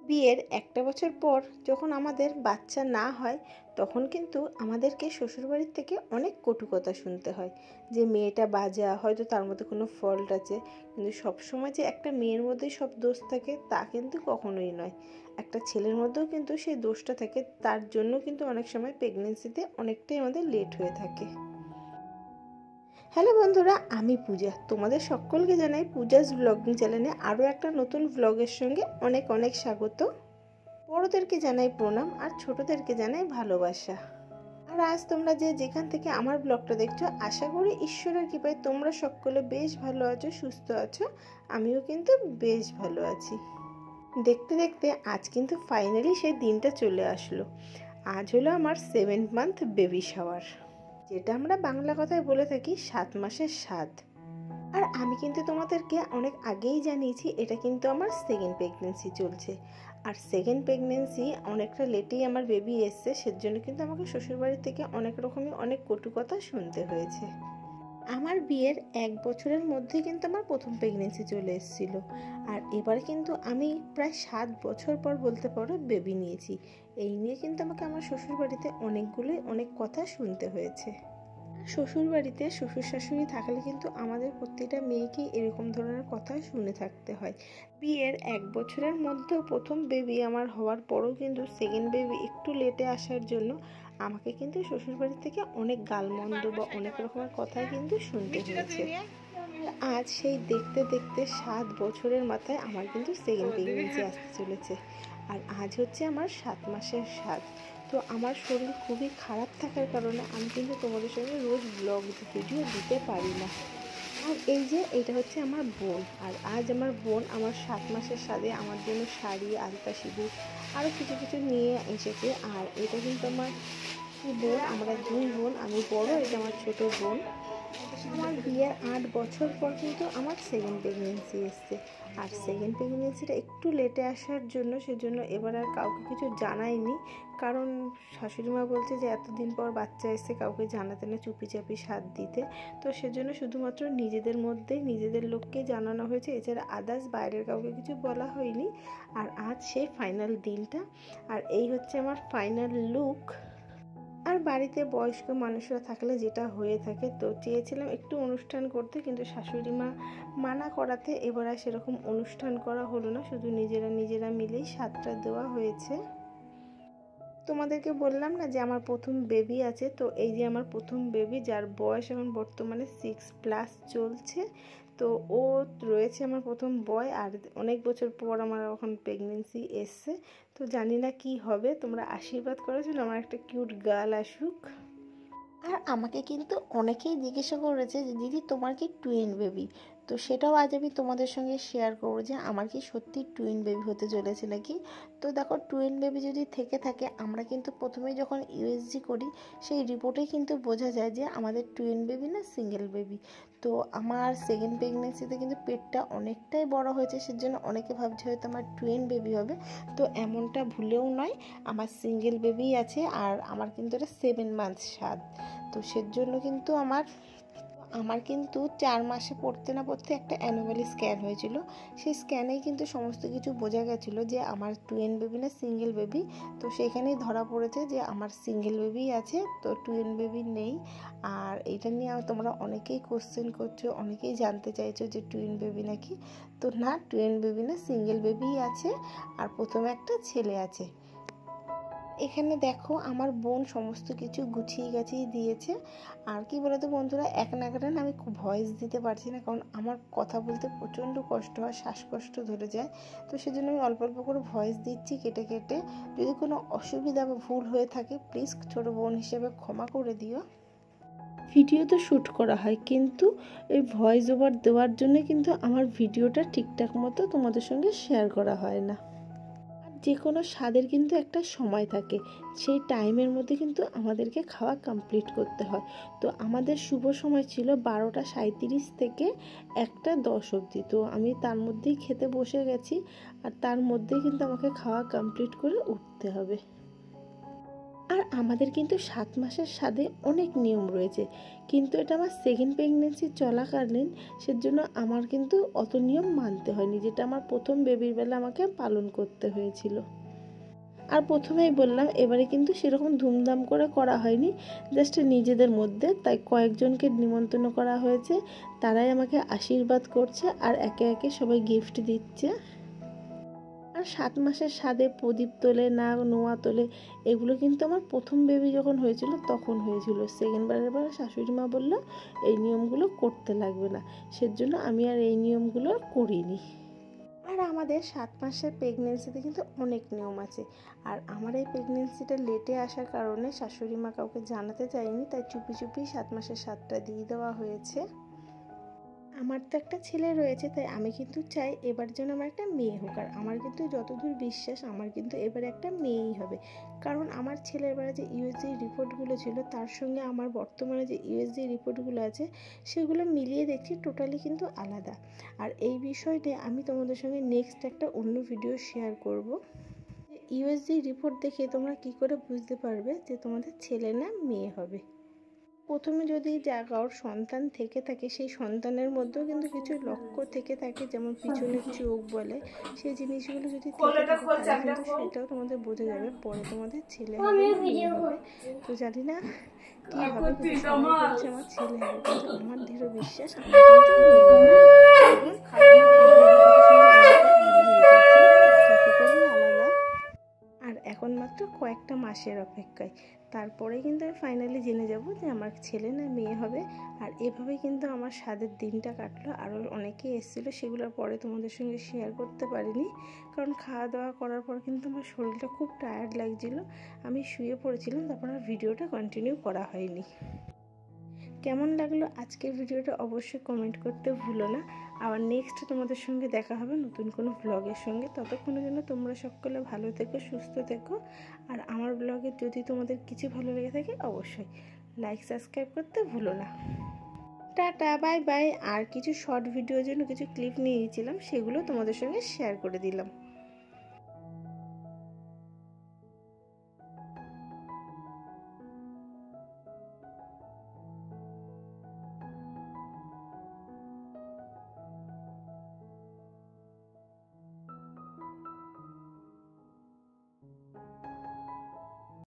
বিয়ের একটা বছর পর যখন আমাদের বাচ্চা না হয় তখন কিন্তু আমাদেরকে শ্বশুরবাড়ির থেকে অনেক কটু কথা শুনতে হয় যে মেয়েটা বাজা, হয়তো তার মধ্যে কোনো ফল্ট আছে। কিন্তু সবসময় যে একটা মেয়ের মধ্যেই সব দোষ থাকে তা কিন্তু কখনোই নয়। একটা ছেলের মধ্যেও কিন্তু সেই দোষটা থাকে, তার জন্য কিন্তু অনেক সময় প্রেগনেন্সিতে অনেকটাই আমাদের লেট হয়ে থাকে। হ্যালো বন্ধুরা, আমি পূজা। তোমাদের সকলকে জানাই পূজাস ব্লগিং চ্যানেলে আরও একটা নতুন ব্লগের সঙ্গে অনেক অনেক স্বাগত। বড়োদেরকে জানাই প্রণাম আর ছোটোদেরকে জানাই ভালোবাসা। আর আজ তোমরা যে যেখান থেকে আমার ব্লগটা দেখছো, আশা করি ঈশ্বরের কৃপায় তোমরা সকলে বেশ ভালো আছো, সুস্থ আছো। আমিও কিন্তু বেশ ভালো আছি। দেখতে দেখতে আজ কিন্তু ফাইনালি সেই দিনটা চলে আসলো। আজ হলো আমার 7th মান্থ বেবি শাওয়ার, যেটা আমরা বাংলা কথায় বলে থাকি 7 মাসের স্বাদ। আর আমি কিন্তু তোমাদেরকে অনেক আগেই জানিয়েছি এটা কিন্তু আমার সেকেন্ড প্রেগনেন্সি চলছে। আর সেকেন্ড প্রেগনেন্সি অনেকটা লেটেই আমার বেবি এসছে, সেজন্য কিন্তু আমাকে শ্বশুরবাড়ি থেকে অনেক রকমই অনেক কটু কথা শুনতে হয়েছে। আমার বিয়ের 1 বছরের মধ্যে কিন্তু আমার প্রথম প্রেগনেন্সি চলে এসেছিল। আর এবার কিন্তু আমি প্রায় 7 বছর পর বলতে পারো বেবি নিয়েছি। এই নিয়ে কিন্তু আমাকে আমার শ্বশুরবাড়িতে অনেক কথা শুনতে হয়েছে। শ্বশুরবাড়িতে শ্বশুর শাশুড়ি থাকলে কিন্তু আমাদের প্রত্যেকটা মেয়েকেই এরকম ধরনের কথা শুনে থাকতে হয়। বিয়ের 1 বছরের মধ্যেও প্রথম বেবি আমার হওয়ার পরও কিন্তু সেকেন্ড বেবি একটু লেটে আসার জন্য আমাকে কিন্তু শ্বশুরবাড়ি থেকে অনেক গালমন্দ বা অনেক রকমের কথাই কিন্তু শুনতে হয়েছে। আজ সেই দেখতে দেখতে 7 বছরের মাথায় আমার কিন্তু সেকেন্ড প্রেগনেন্সি আসতে চলেছে। আর আজ হচ্ছে আমার 7 মাসের স্বাদ। তো আমার শরীর খুবই খারাপ থাকার কারণে আমি কিন্তু তোমাদের সঙ্গে রোজ ব্লগ ভিডিও দিতে পারি না। আর এই যে এটা হচ্ছে আমার বোন, আর আজ আমার বোন আমার 7 মাসের স্বাদে আমার জন্য শাড়ি, আলতা, সিঁদুর আরও কিছু কিছু নিয়ে এসেছে। আর এটা কিন্তু আমার বোন, আমরা 2 বোন, আমি বড়, এটা আমার ছোট বোন। আমার বিয়ের 8 বছর পর কিন্তু আমার সেকেন্ড প্রেগনেন্সি এসছে। আর সেকেন্ড প্রেগনেন্সিটা একটু লেটে আসার জন্য সেজন্য এবার আর কাউকে কিছু জানাইনি, কারণ শাশুড়ি মা বলছে যে এতদিন পর বাচ্চা এসছে কাউকে জানাতে না, চুপি চাপি সাথ দিতে। তো সেজন্য শুধুমাত্র নিজেদের মধ্যেই নিজেদের লোককে জানানো হয়েছে, এছাড়া আদার্স বাইরের কাউকে কিছু বলা হয়নি। আর আজ সেই ফাইনাল দিনটা, আর এই হচ্ছে আমার ফাইনাল লুক। আর বাড়িতে বয়স্ক মানুষরা থাকলে যেটা হয়ে থাকে, তো চেয়েছিলাম একটু অনুষ্ঠান করতে, কিন্তু শাশুড়ি মা মানা করাতে এবার আর সেরকম অনুষ্ঠান করা হলো না, শুধু নিজেরা মিলেই স্বাদটা দেওয়া হয়েছে। তোমাদেরকে বললাম না যে আমার প্রথম বেবি আছে, তো এই যে আমার প্রথম বেবি, যার বয়স এখন বর্তমানে 6+ চলছে। তো ও রয়েছে আমার প্রথম বয়। আর অনেক বছর পর আমার এখন প্রেগনেন্সি এসছে। তো জানি না কি হবে, তোমরা আশীর্বাদ করেছিল আমার একটা কিউট গার্ল আসুক। আর আমাকে কিন্তু অনেকেই জিজ্ঞাসা করেছে যে দিদি তোমার কি টুইন বেবি, তো সেটাও আজ আমি তোমাদের সঙ্গে শেয়ার করবো যে আমার কি সত্যি টুইন বেবি হতে চলেছে নাকি। তো দেখো, টুইন বেবি যদি থেকে থাকে, আমরা কিন্তু প্রথমেই যখন ইউএসজি করি সেই রিপোর্টেই কিন্তু বোঝা যায় যে আমাদের টুইন বেবি না সিঙ্গেল বেবি। তো আমার সেকেন্ড প্রেগনেন্সিতে কিন্তু পেটটা অনেকটাই বড় হয়েছে, সেজন্য অনেকে ভাবছে হয়তো আমার টুইন বেবি হবে। তো এমনটা ভুলেও নয়, আমার সিঙ্গেল বেবিই আছে। আর আমার কিন্তু এটা 7 মান্থ স্বাদ। তো সেজন্য কিন্তু আমার কিন্তু 4 মাসে পড়তে না পড়তে একটা অ্যানুয়ালি স্ক্যান হয়েছিল। সেই স্ক্যানেই কিন্তু সমস্ত কিছু বোঝা গেছিলো যে আমার টুইন বেবি না সিঙ্গেল বেবি। তো সেখানেই ধরা পড়েছে যে আমার সিঙ্গেল বেবি আছে, তো টুইন বেবি নেই। আর এটা নিয়ে তোমরা অনেকেই কোশ্চেন করছো, অনেকেই জানতে চাইছো যে টুইন বেবি নাকি। তো না, টুইন বেবি না, সিঙ্গেল বেবিই আছে। আর প্রথমে একটা ছেলে আছে। এখানে দেখো আমার বোন সমস্ত কিছু গুছিয়ে গাছিয়ে দিয়েছে। আর কি বলতো বন্ধুরা, এক নাগারে না আমি খুব ভয়েস দিতে পারছি না, কারণ আমার কথা বলতে প্রচণ্ড কষ্ট হয়, শ্বাসকষ্ট ধরে যায়। তো সেজন্য আমি অল্প অল্প করে ভয়েস দিচ্ছি কেটে কেটে। যদি কোনো অসুবিধা বা ভুল হয়ে থাকে প্লিজ ছোটো বোন হিসেবে ক্ষমা করে দিও। ভিডিও তো শ্যুট করা হয়, কিন্তু এই ভয়েস ওভার দেওয়ার জন্য কিন্তু আমার ভিডিওটা ঠিকঠাক মতো তোমাদের সঙ্গে শেয়ার করা হয় না। যে কোনো স্বাদের কিন্তু একটা সময় থাকে, সেই টাইমের মধ্যে কিন্তু আমাদেরকে খাওয়া কমপ্লিট করতে হয়। তো আমাদের শুভ সময় ছিল 12:37 থেকে 1:10 অবধি। তো আমি তার মধ্যেই খেতে বসে গেছি, আর তার মধ্যেই কিন্তু আমাকে খাওয়া কমপ্লিট করে উঠতে হবে। আর আমাদের কিন্তু 7 মাসের স্বাদে অনেক নিয়ম রয়েছে, কিন্তু এটা আমার সেকেন্ড প্রেগনেন্সি চলাকালীন, সেজন্য আমার কিন্তু অত নিয়ম মানতে হয়নি, যেটা আমার প্রথম বেবির বেলা আমাকে পালন করতে হয়েছিল। আর প্রথমেই বললাম এবারে কিন্তু সেরকম ধুমধাম করে করা হয়নি, জাস্ট নিজেদের মধ্যে, তাই কয়েকজনকে নিমন্ত্রণ করা হয়েছে, তারাই আমাকে আশীর্বাদ করছে আর একে একে সবাই গিফট দিচ্ছে। আর 7 মাসের স্বাদে প্রদীপ তোলে না, নোয়া তোলে, এগুলো কিন্তু আমার প্রথম বেবি যখন হয়েছিল তখন হয়েছিল। সেকেন্ডবারের বার শাশুড়ি মা বলল এই নিয়মগুলো করতে লাগবে না, সেজন্য আমি আর এই নিয়মগুলো করিনি। আর আমাদের 7 মাসের প্রেগনেন্সিতে কিন্তু অনেক নিয়ম আছে, আর আমার এই প্রেগনেন্সিটা লেটে আসার কারণে শাশুড়ি মা কাউকে জানাতে চাইনি, তাই চুপি চুপি 7 মাসের স্বাদটা দিয়ে দেওয়া হয়েছে। আমার তো একটা ছেলে রয়েছে, তাই আমি কিন্তু চাই এবার যেন আমার একটা মেয়ে হোক, আর আমার কিন্তু যতদূর বিশ্বাস আমার কিন্তু এবারে একটা মেয়েই হবে, কারণ আমার ছেলের বেলা যে ইউএসজি রিপোর্টগুলো ছিল তার সঙ্গে আমার বর্তমানে যে ইউএসজি রিপোর্টগুলো আছে সেগুলো মিলিয়ে দেখছি টোটালি কিন্তু আলাদা। আর এই বিষয়টা আমি তোমাদের সঙ্গে নেক্সট একটা অন্য ভিডিও শেয়ার করব। ইউএসজি রিপোর্ট দেখে তোমরা কি করে বুঝতে পারবে যে তোমাদের ছেলে না মেয়ে হবে। প্রথমে যদি কারোর সন্তান থেকে থাকে, সেই সন্তানের মধ্যেও কিন্তু কিছু লক্ষ্য থেকে থাকে, যেমন পিছনের চোখ বলে, সেই জিনিসগুলো যদি থেকে থাকে তাহলে কিন্তু সেটাও তোমাদের বোঝা যাবে পরে তোমাদের ছেলে হবে মেয়ে হবে। তো জানি না কি হবে, কিন্তু সবাই বলছে আমার ছেলে হবে, কিন্তু আমার দৃঢ় বিশ্বাস আমার কিন্তু মেয়ে হবে। টোটালি আলাদা। আর এখন মাত্র কয়েকটা মাসের অপেক্ষায়, তারপরে কিন্তু আমি ফাইনালি জেনে যাব যে আমার ছেলে না মেয়ে হবে। আর এভাবেই কিন্তু আমার স্বাদের দিনটা কাটলো। আরও অনেকে এসেছিলো, সেগুলোর পরে তোমাদের সঙ্গে শেয়ার করতে পারিনি, কারণ খাওয়া দাওয়া করার পর কিন্তু আমার শরীরটা খুব টায়ার্ড লাগছিলো, আমি শুয়ে পড়েছিলাম, তারপর আর ভিডিওটা কন্টিনিউ করা হয়নি। কেমন লাগলো আজকের ভিডিওটা অবশ্যই কমেন্ট করতে ভুলো না। আবার নেক্সট তোমাদের সঙ্গে দেখা হবে নতুন কোনো ব্লগের সঙ্গে। ততক্ষণের জন্য তোমরা সকলে ভালো থেকো, সুস্থ থেকো। আর আমার ব্লগে যদি তোমাদের কিছু ভালো লেগে থাকে অবশ্যই লাইক সাবস্ক্রাইব করতে ভুলো না। Tata, bye bye. আর কিছু শর্ট ভিডিওর জন্য কিছু ক্লিপ নিয়ে গেছিলাম, সেগুলো তোমাদের সঙ্গে শেয়ার করে দিলাম।